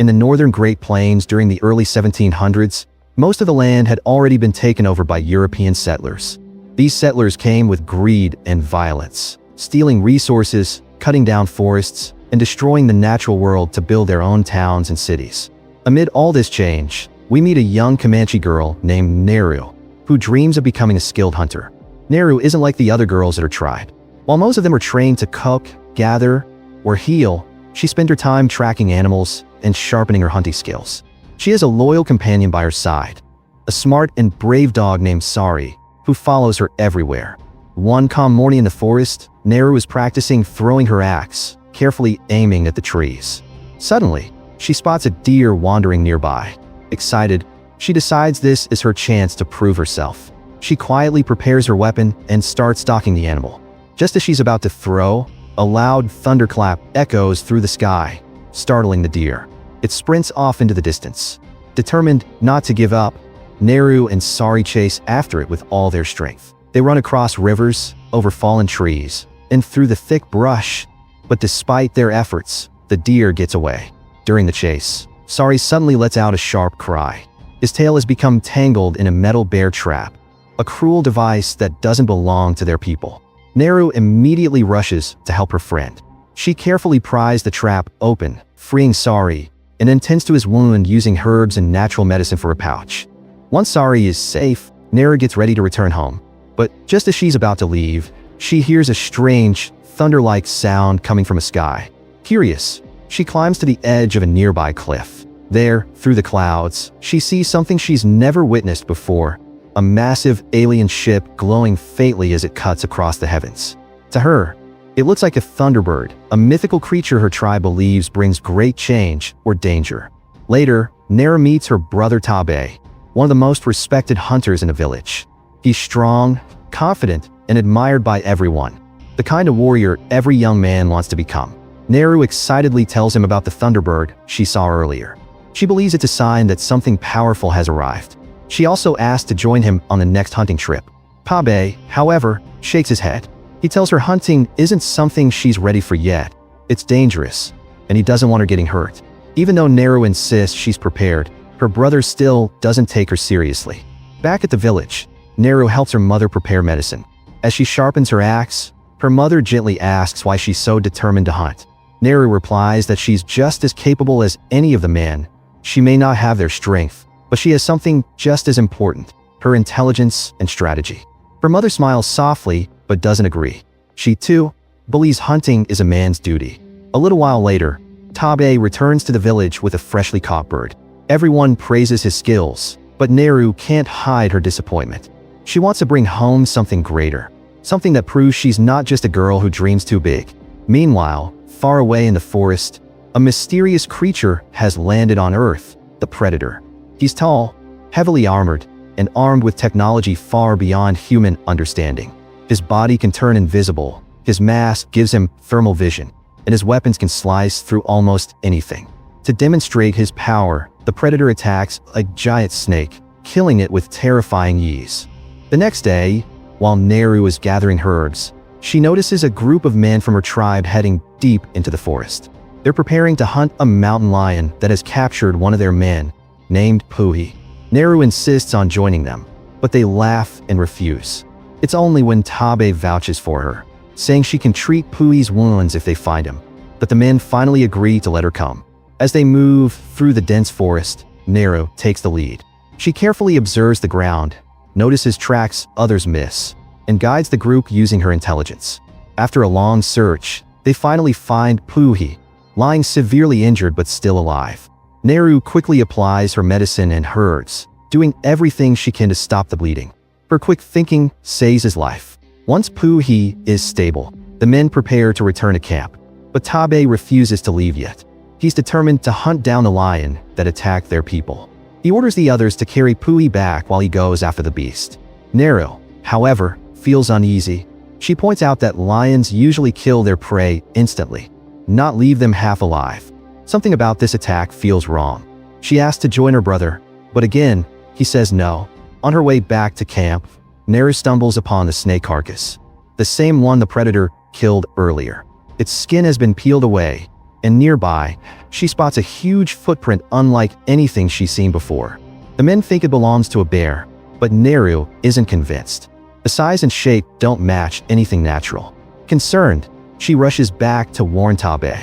In the northern Great Plains during the early 1700s, most of the land had already been taken over by European settlers. These settlers came with greed and violence, stealing resources, cutting down forests, and destroying the natural world to build their own towns and cities. Amid all this change, we meet a young Comanche girl named Neru, who dreams of becoming a skilled hunter. Neru isn't like the other girls at her tribe. While most of them are trained to cook, gather, or heal, she spends her time tracking animals and sharpening her hunting skills. She has a loyal companion by her side, a smart and brave dog named Sari, who follows her everywhere. One calm morning in the forest, Neru is practicing throwing her axe, carefully aiming at the trees. Suddenly, she spots a deer wandering nearby. Excited, she decides this is her chance to prove herself. She quietly prepares her weapon and starts stalking the animal. Just as she's about to throw, a loud thunderclap echoes through the sky, startling the deer. It sprints off into the distance. Determined not to give up, Neru and Sari chase after it with all their strength. They run across rivers, over fallen trees, and through the thick brush. But despite their efforts, the deer gets away. During the chase, Sari suddenly lets out a sharp cry. His tail has become tangled in a metal bear trap, a cruel device that doesn't belong to their people. Neru immediately rushes to help her friend. She carefully pries the trap open, freeing Sari, and then tends to his wound using herbs and natural medicine for a pouch. Once Sari is safe, Neru gets ready to return home. But just as she's about to leave, she hears a strange, thunder-like sound coming from a sky. Curious, she climbs to the edge of a nearby cliff. There, through the clouds, she sees something she's never witnessed before, a massive alien ship glowing faintly as it cuts across the heavens. To her, it looks like a thunderbird, a mythical creature her tribe believes brings great change or danger. Later, Neru meets her brother Tabe, one of the most respected hunters in the village. He's strong, confident, and admired by everyone, the kind of warrior every young man wants to become. Neru excitedly tells him about the thunderbird she saw earlier. She believes it's a sign that something powerful has arrived. She also asks to join him on the next hunting trip. Tabe, however, shakes his head. He tells her hunting isn't something she's ready for yet. It's dangerous, and he doesn't want her getting hurt. Even though Neru insists she's prepared, her brother still doesn't take her seriously. Back at the village, Neru helps her mother prepare medicine. As she sharpens her axe, her mother gently asks why she's so determined to hunt. Neru replies that she's just as capable as any of the men. She may not have their strength, but she has something just as important, her intelligence and strategy. Her mother smiles softly, but doesn't agree. She, too, believes hunting is a man's duty. A little while later, Tabe returns to the village with a freshly caught bird. Everyone praises his skills, but Neru can't hide her disappointment. She wants to bring home something greater, something that proves she's not just a girl who dreams too big. Meanwhile, far away in the forest, a mysterious creature has landed on Earth, the Predator. He's tall, heavily armored, and armed with technology far beyond human understanding. His body can turn invisible, his mask gives him thermal vision, and his weapons can slice through almost anything. To demonstrate his power, the Predator attacks a giant snake, killing it with terrifying ease. The next day, while Neru is gathering herbs, she notices a group of men from her tribe heading deep into the forest. They're preparing to hunt a mountain lion that has captured one of their men, named Puhi. Neru insists on joining them, but they laugh and refuse. It's only when Tabe vouches for her, saying she can treat Puhi's wounds if they find him, that the men finally agree to let her come. As they move through the dense forest, Neru takes the lead. She carefully observes the ground, notices tracks others miss, and guides the group using her intelligence. After a long search, they finally find Puhi, lying severely injured but still alive. Neru quickly applies her medicine and herbs, doing everything she can to stop the bleeding. Her quick thinking saves his life. Once Puhi is stable, the men prepare to return to camp, but Tabe refuses to leave yet. He's determined to hunt down the lion that attacked their people. He orders the others to carry Puhi back while he goes after the beast. Neru, however, feels uneasy. She points out that lions usually kill their prey instantly, not leave them half alive. Something about this attack feels wrong. She asks to join her brother, but again, he says no. On her way back to camp, Neru stumbles upon the snake carcass, the same one the Predator killed earlier. Its skin has been peeled away, and nearby, she spots a huge footprint unlike anything she's seen before. The men think it belongs to a bear, but Neru isn't convinced. The size and shape don't match anything natural. Concerned, she rushes back to warn Tabe.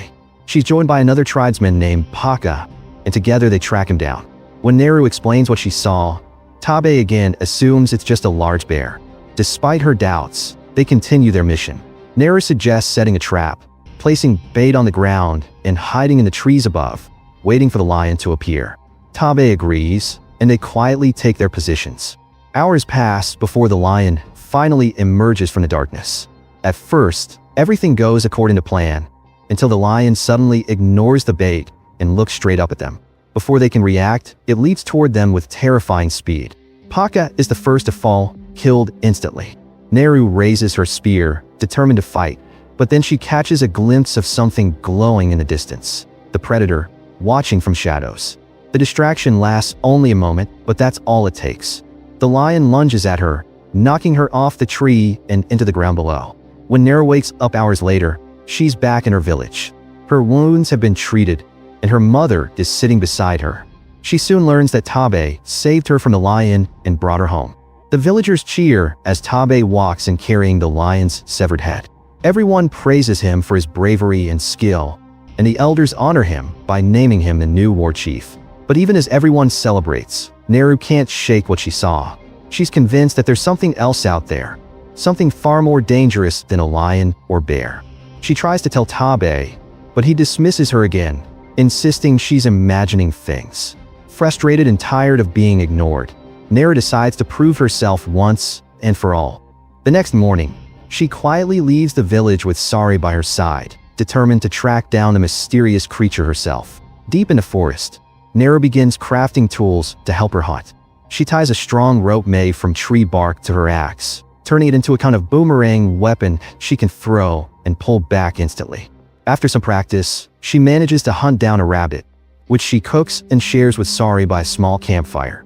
She's joined by another tribesman named Paka, and together they track him down. When Neru explains what she saw, Tabe again assumes it's just a large bear. Despite her doubts, they continue their mission. Neru suggests setting a trap, placing bait on the ground, and hiding in the trees above, waiting for the lion to appear. Tabe agrees, and they quietly take their positions. Hours pass before the lion finally emerges from the darkness. At first, everything goes according to plan, until the lion suddenly ignores the bait and looks straight up at them. Before they can react, it leaps toward them with terrifying speed. Paka is the first to fall, killed instantly. Neru raises her spear, determined to fight, but then she catches a glimpse of something glowing in the distance. The predator, watching from shadows. The distraction lasts only a moment, but that's all it takes. The lion lunges at her, knocking her off the tree and into the ground below. When Neru wakes up hours later, she's back in her village. Her wounds have been treated, and her mother is sitting beside her. She soon learns that Tabe saved her from the lion and brought her home. The villagers cheer as Tabe walks in carrying the lion's severed head. Everyone praises him for his bravery and skill, and the elders honor him by naming him the new war chief. But even as everyone celebrates, Neru can't shake what she saw. She's convinced that there's something else out there, something far more dangerous than a lion or bear. She tries to tell Tabe, but he dismisses her again, insisting she's imagining things. Frustrated and tired of being ignored, Neru decides to prove herself once and for all. The next morning, she quietly leaves the village with Sari by her side, determined to track down the mysterious creature herself. Deep in the forest, Neru begins crafting tools to help her hunt. She ties a strong rope made from tree bark to her axe, turning it into a kind of boomerang weapon she can throw and pull back instantly. After some practice, she manages to hunt down a rabbit, which she cooks and shares with Sari by a small campfire.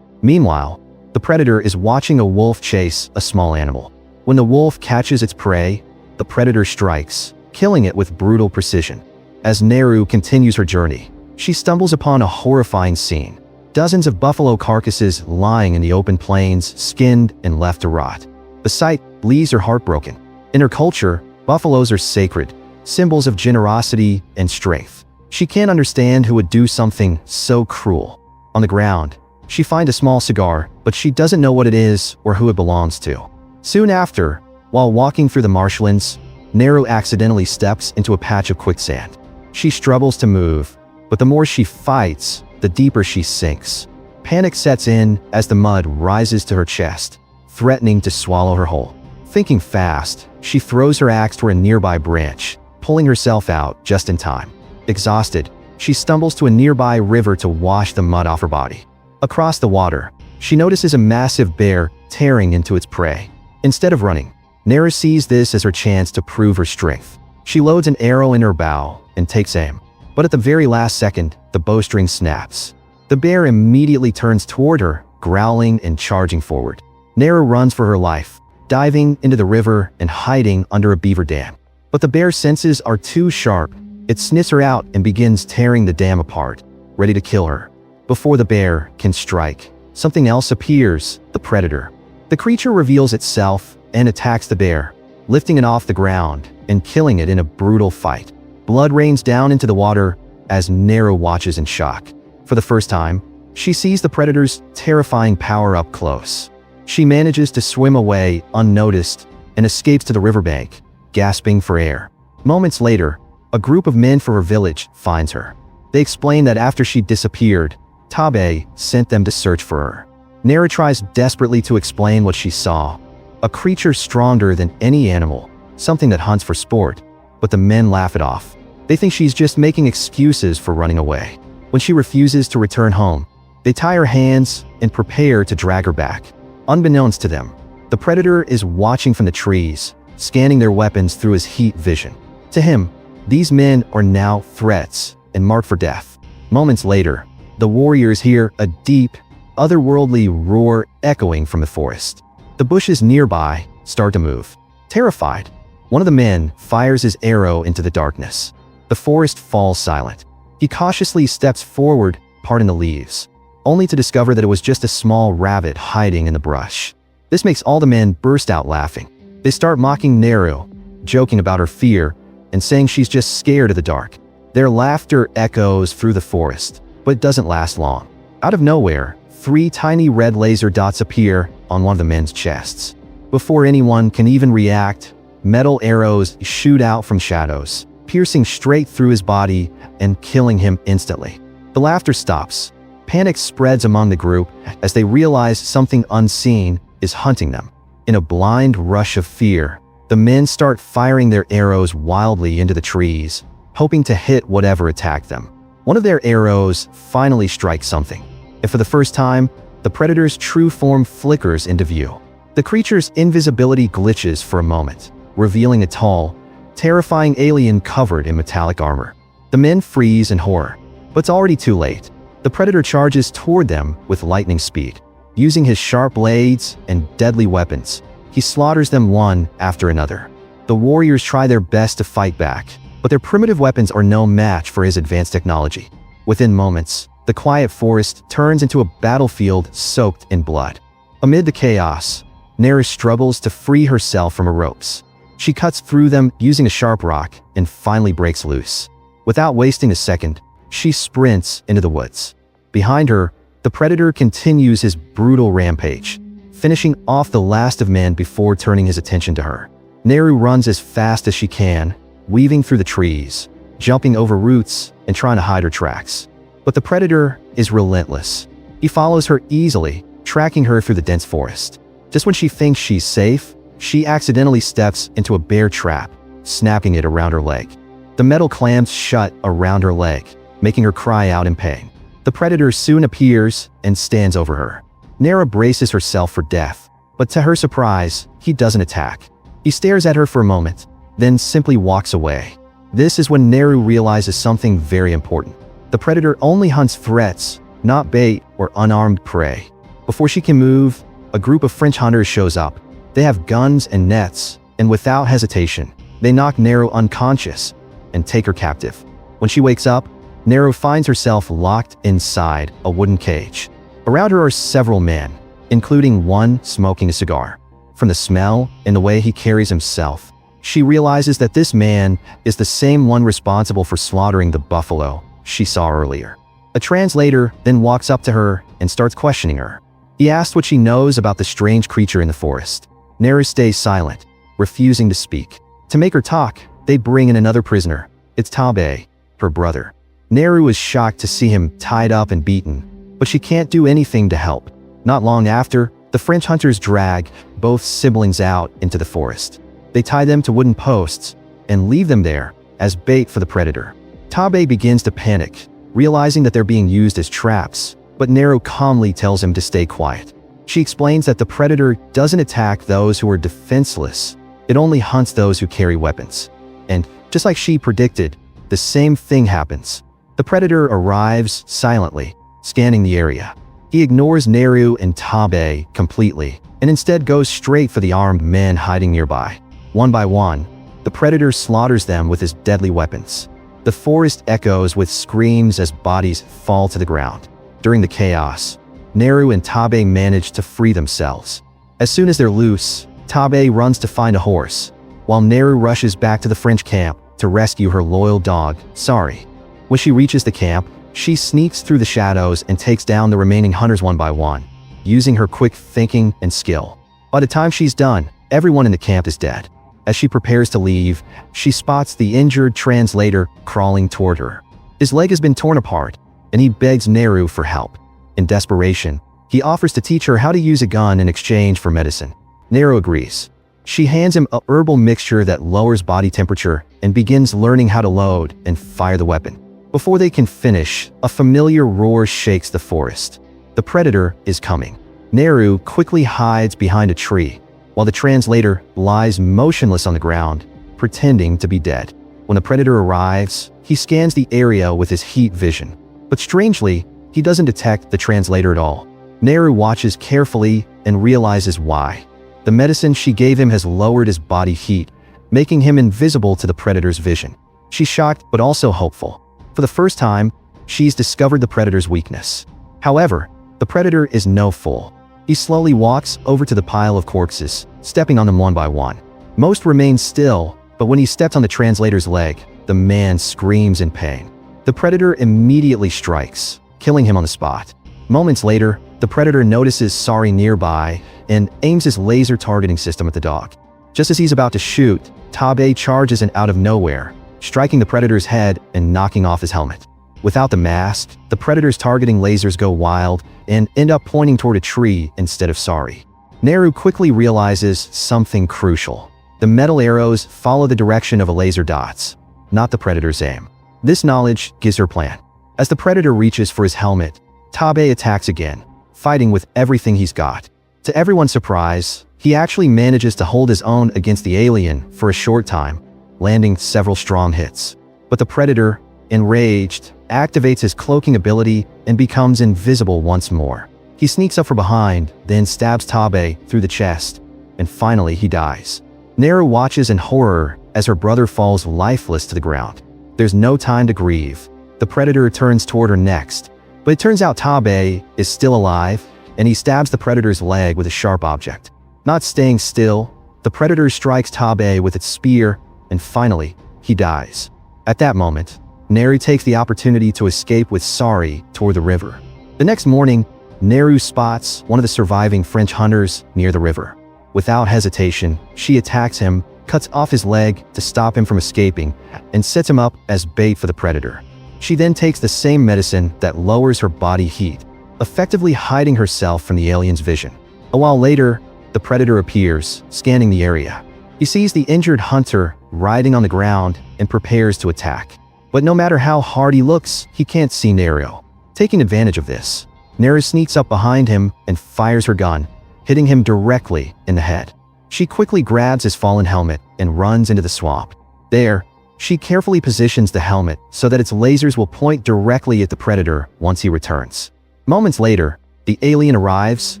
Meanwhile, the predator is watching a wolf chase a small animal. When the wolf catches its prey, the predator strikes, killing it with brutal precision. As Neru continues her journey, she stumbles upon a horrifying scene. Dozens of buffalo carcasses lying in the open plains, skinned and left to rot. The sight leaves her heartbroken. In her culture, buffaloes are sacred, symbols of generosity and strength. She can't understand who would do something so cruel. On the ground, she finds a small cigar, but she doesn't know what it is or who it belongs to. Soon after, while walking through the marshlands, Neru accidentally steps into a patch of quicksand. She struggles to move, but the more she fights, the deeper she sinks. Panic sets in as the mud rises to her chest, threatening to swallow her whole. Thinking fast, she throws her axe toward a nearby branch, pulling herself out just in time. Exhausted, she stumbles to a nearby river to wash the mud off her body. Across the water, she notices a massive bear tearing into its prey. Instead of running, Neru sees this as her chance to prove her strength. She loads an arrow in her bow and takes aim. But at the very last second, the bowstring snaps. The bear immediately turns toward her, growling and charging forward. Neru runs for her life, diving into the river and hiding under a beaver dam. But the bear's senses are too sharp. It sniffs her out and begins tearing the dam apart, ready to kill her. Before the bear can strike, something else appears, the predator. The creature reveals itself and attacks the bear, lifting it off the ground and killing it in a brutal fight. Blood rains down into the water as Neru watches in shock. For the first time, she sees the predator's terrifying power up close. She manages to swim away unnoticed and escapes to the riverbank, gasping for air. Moments later, a group of men from her village finds her. They explain that after she disappeared, Tabe sent them to search for her. Neru tries desperately to explain what she saw. A creature stronger than any animal, something that hunts for sport, but the men laugh it off. They think she's just making excuses for running away. When she refuses to return home, they tie her hands and prepare to drag her back. Unbeknownst to them, the predator is watching from the trees, scanning their weapons through his heat vision. To him, these men are now threats and marked for death. Moments later, the warriors hear a deep, otherworldly roar echoing from the forest. The bushes nearby start to move. Terrified, one of the men fires his arrow into the darkness. The forest falls silent. He cautiously steps forward, parting the leaves, only to discover that it was just a small rabbit hiding in the brush. This makes all the men burst out laughing. They start mocking Neru, joking about her fear, and saying she's just scared of the dark. Their laughter echoes through the forest, but it doesn't last long. Out of nowhere, 3 tiny red laser dots appear on one of the men's chests. Before anyone can even react, metal arrows shoot out from shadows, piercing straight through his body and killing him instantly. The laughter stops. Panic spreads among the group as they realize something unseen is hunting them. In a blind rush of fear, the men start firing their arrows wildly into the trees, hoping to hit whatever attacked them. One of their arrows finally strikes something, and for the first time, the predator's true form flickers into view. The creature's invisibility glitches for a moment, revealing a tall, terrifying alien covered in metallic armor. The men freeze in horror, but it's already too late. The predator charges toward them with lightning speed. Using his sharp blades and deadly weapons, he slaughters them one after another. The warriors try their best to fight back, but their primitive weapons are no match for his advanced technology. Within moments, the quiet forest turns into a battlefield soaked in blood. Amid the chaos, Neru struggles to free herself from her ropes. She cuts through them using a sharp rock and finally breaks loose. Without wasting a second, she sprints into the woods. Behind her, the predator continues his brutal rampage, finishing off the last of men before turning his attention to her. Neru runs as fast as she can, weaving through the trees, jumping over roots, and trying to hide her tracks. But the predator is relentless. He follows her easily, tracking her through the dense forest. Just when she thinks she's safe, she accidentally steps into a bear trap, snapping it around her leg. The metal clamps shut around her leg, making her cry out in pain. The predator soon appears and stands over her. Neru braces herself for death, but to her surprise, he doesn't attack. He stares at her for a moment, then simply walks away. This is when Neru realizes something very important. The predator only hunts threats, not bait or unarmed prey. Before she can move, a group of French hunters shows up. They have guns and nets, and without hesitation, they knock Neru unconscious and take her captive. When she wakes up, Neru finds herself locked inside a wooden cage. Around her are several men, including one smoking a cigar. From the smell and the way he carries himself, she realizes that this man is the same one responsible for slaughtering the buffalo she saw earlier. A translator then walks up to her and starts questioning her. He asks what she knows about the strange creature in the forest. Neru stays silent, refusing to speak. To make her talk, they bring in another prisoner. It's Tabe, her brother. Neru is shocked to see him tied up and beaten, but she can't do anything to help. Not long after, the French hunters drag both siblings out into the forest. They tie them to wooden posts and leave them there as bait for the predator. Tabe begins to panic, realizing that they're being used as traps, but Neru calmly tells him to stay quiet. She explains that the predator doesn't attack those who are defenseless. It only hunts those who carry weapons. And just like she predicted, the same thing happens. The predator arrives silently, scanning the area. He ignores Neru and Tabe completely, and instead goes straight for the armed men hiding nearby. One by one, the predator slaughters them with his deadly weapons. The forest echoes with screams as bodies fall to the ground. During the chaos, Neru and Tabe manage to free themselves. As soon as they're loose, Tabe runs to find a horse, while Neru rushes back to the French camp to rescue her loyal dog, Sari. When she reaches the camp, she sneaks through the shadows and takes down the remaining hunters one by one, using her quick thinking and skill. By the time she's done, everyone in the camp is dead. As she prepares to leave, she spots the injured translator crawling toward her. His leg has been torn apart, and he begs Neru for help. In desperation, he offers to teach her how to use a gun in exchange for medicine. Neru agrees. She hands him a herbal mixture that lowers body temperature and begins learning how to load and fire the weapon. Before they can finish, a familiar roar shakes the forest. The predator is coming. Neru quickly hides behind a tree, while the translator lies motionless on the ground, pretending to be dead. When the predator arrives, he scans the area with his heat vision. But strangely, he doesn't detect the translator at all. Neru watches carefully and realizes why. The medicine she gave him has lowered his body heat, making him invisible to the predator's vision. She's shocked but also hopeful. For the first time, she's discovered the predator's weakness. However, the predator is no fool. He slowly walks over to the pile of corpses, stepping on them one by one. Most remain still, but when he steps on the translator's leg, the man screams in pain. The predator immediately strikes, killing him on the spot. Moments later, the predator notices Sari nearby and aims his laser targeting system at the dog. Just as he's about to shoot, Tabe charges in out of nowhere, striking the predator's head and knocking off his helmet. Without the mask, the predator's targeting lasers go wild and end up pointing toward a tree instead of Sari. Neru quickly realizes something crucial. The metal arrows follow the direction of a laser dots, not the predator's aim. This knowledge gives her plan. As the predator reaches for his helmet, Tabe attacks again, fighting with everything he's got. To everyone's surprise, he actually manages to hold his own against the alien for a short time, landing several strong hits. But the predator, enraged, activates his cloaking ability and becomes invisible once more. He sneaks up from behind, then stabs Tabe through the chest, and finally he dies. Neru watches in horror as her brother falls lifeless to the ground. There's no time to grieve. The predator turns toward her next, but it turns out Tabe is still alive, and he stabs the predator's leg with a sharp object. Not staying still, the predator strikes Tabe with its spear, and finally, he dies. At that moment, Neru takes the opportunity to escape with Sari toward the river. The next morning, Neru spots one of the surviving French hunters near the river. Without hesitation, she attacks him, cuts off his leg to stop him from escaping, and sets him up as bait for the predator. She then takes the same medicine that lowers her body heat, effectively hiding herself from the alien's vision. A while later, the predator appears, scanning the area. He sees the injured hunter writhing on the ground and prepares to attack. But no matter how hard he looks, he can't see Neru. Taking advantage of this, Neru sneaks up behind him and fires her gun, hitting him directly in the head. She quickly grabs his fallen helmet and runs into the swamp. There, she carefully positions the helmet so that its lasers will point directly at the predator once he returns. Moments later, the alien arrives,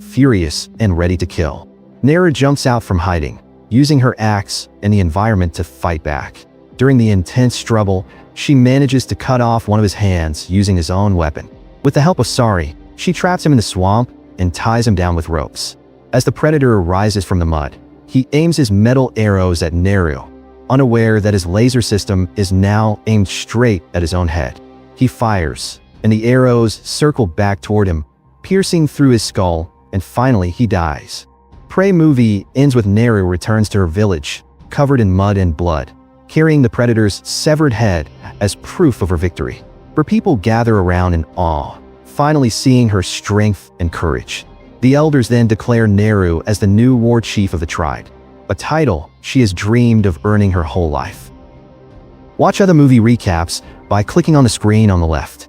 furious and ready to kill. Neru jumps out from hiding, using her axe and the environment to fight back. During the intense struggle, she manages to cut off one of his hands using his own weapon. With the help of Sari, she traps him in the swamp and ties him down with ropes. As the predator rises from the mud, he aims his metal arrows at Neru, unaware that his laser system is now aimed straight at his own head. He fires, and the arrows circle back toward him, piercing through his skull, and finally he dies. Prey movie ends with Neru returns to her village, covered in mud and blood, carrying the predator's severed head as proof of her victory. Her people gather around in awe, finally seeing her strength and courage. The elders then declare Neru as the new war chief of the tribe, a title she has dreamed of earning her whole life. Watch other movie recaps by clicking on the screen on the left.